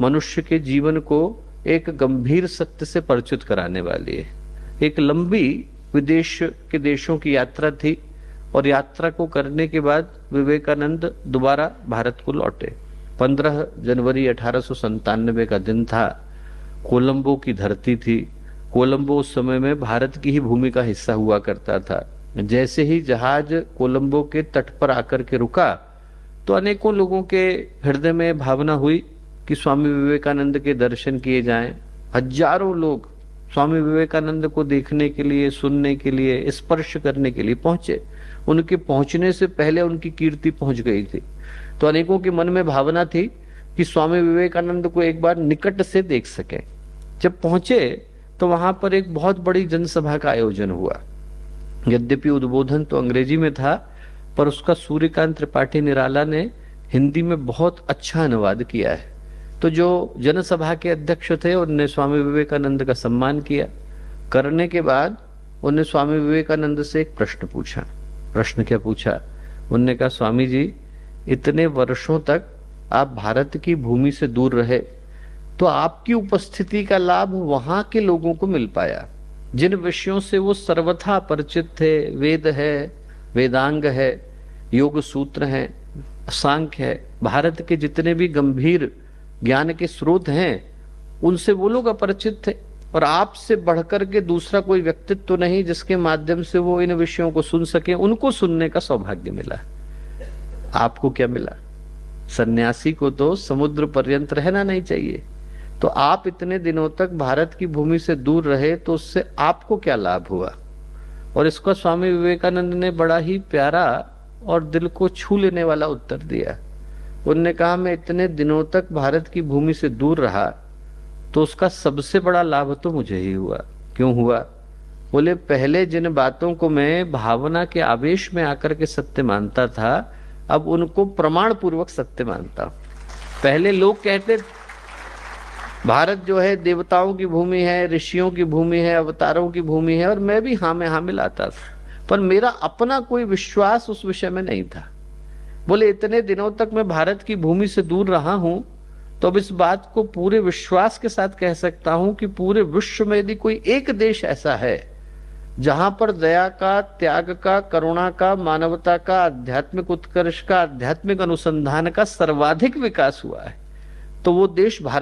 मनुष्य के जीवन को एक गंभीर सत्य से परिचित कराने वाली है। एक लंबी विदेश के देशों की यात्रा थी और यात्रा को करने के बाद विवेकानंद दोबारा भारत को लौटे। 15 जनवरी 1897 का दिन था। कोलंबो की धरती थी। कोलंबो उस समय में भारत की ही भूमि का हिस्सा हुआ करता था। जैसे ही जहाज कोलंबो के तट पर आकर के रुका तो अनेकों लोगों के हृदय में भावना हुई कि स्वामी विवेकानंद के दर्शन किए जाएं। हजारों लोग स्वामी विवेकानंद को देखने के लिए, सुनने के लिए, स्पर्श करने के लिए पहुंचे। उनके पहुंचने से पहले उनकी कीर्ति पहुंच गई थी। तो अनेकों के मन में भावना थी कि स्वामी विवेकानंद को एक बार निकट से देख सकें। जब पहुंचे तो वहां पर एक बहुत बड़ी जनसभा का आयोजन हुआ। यद्यपि उद्बोधन तो अंग्रेजी में था, पर उसका सूर्यकांत त्रिपाठी निराला ने हिंदी में बहुत अच्छा अनुवाद किया है। तो जो जनसभा के अध्यक्ष थे उन्होंने स्वामी विवेकानंद का सम्मान किया। करने के बाद उन्होंने स्वामी विवेकानंद से एक प्रश्न पूछा। प्रश्न क्या पूछा? उन्होंने कहा, स्वामी जी, इतने वर्षों तक आप भारत की भूमि से दूर रहे, तो आपकी उपस्थिति का लाभ वहां के लोगों को मिल पाया जिन विषयों से वो सर्वथा परिचित थे। वेद है, वेदांग है, योग सूत्र है, सांख्य है, भारत के जितने भी गंभीर ज्ञान के स्रोत हैं उनसे वो लोग अपरिचित थे। और आपसे बढ़कर के दूसरा कोई व्यक्तित्व तो नहीं जिसके माध्यम से वो इन विषयों को सुन सके। उनको सुनने का सौभाग्य मिला। आपको क्या मिला? सन्यासी को तो समुद्र पर्यंत रहना नहीं चाहिए। तो आप इतने दिनों तक भारत की भूमि से दूर रहे तो उससे आपको क्या लाभ हुआ? और इसका स्वामी विवेकानंद ने बड़ा ही प्यारा और दिल को छू लेने वाला उत्तर दिया। उन्होंने कहा, मैं इतने दिनों तक भारत की भूमि से दूर रहा तो उसका सबसे बड़ा लाभ तो मुझे ही हुआ। क्यों हुआ? बोले, पहले जिन बातों को मैं भावना के आवेश में आकर के सत्य मानता था, अब उनको प्रमाण पूर्वक सत्य मानता हूं। पहले लोग कहते भारत जो है देवताओं की भूमि है, ऋषियों की भूमि है, अवतारों की भूमि है, और मैं भी हाँ में हाँ मिलाता था, पर मेरा अपना कोई विश्वास उस विषय में नहीं था। बोले, इतने दिनों तक मैं भारत की भूमि से दूर रहा हूं तो अब इस बात को पूरे विश्वास के साथ कह सकता हूं कि पूरे विश्व में यदि कोई एक देश ऐसा है जहां पर दया का, त्याग का, करुणा का, मानवता का, आध्यात्मिक उत्कर्ष का, आध्यात्मिक अनुसंधान का सर्वाधिक विकास हुआ है, तो वो देश भारत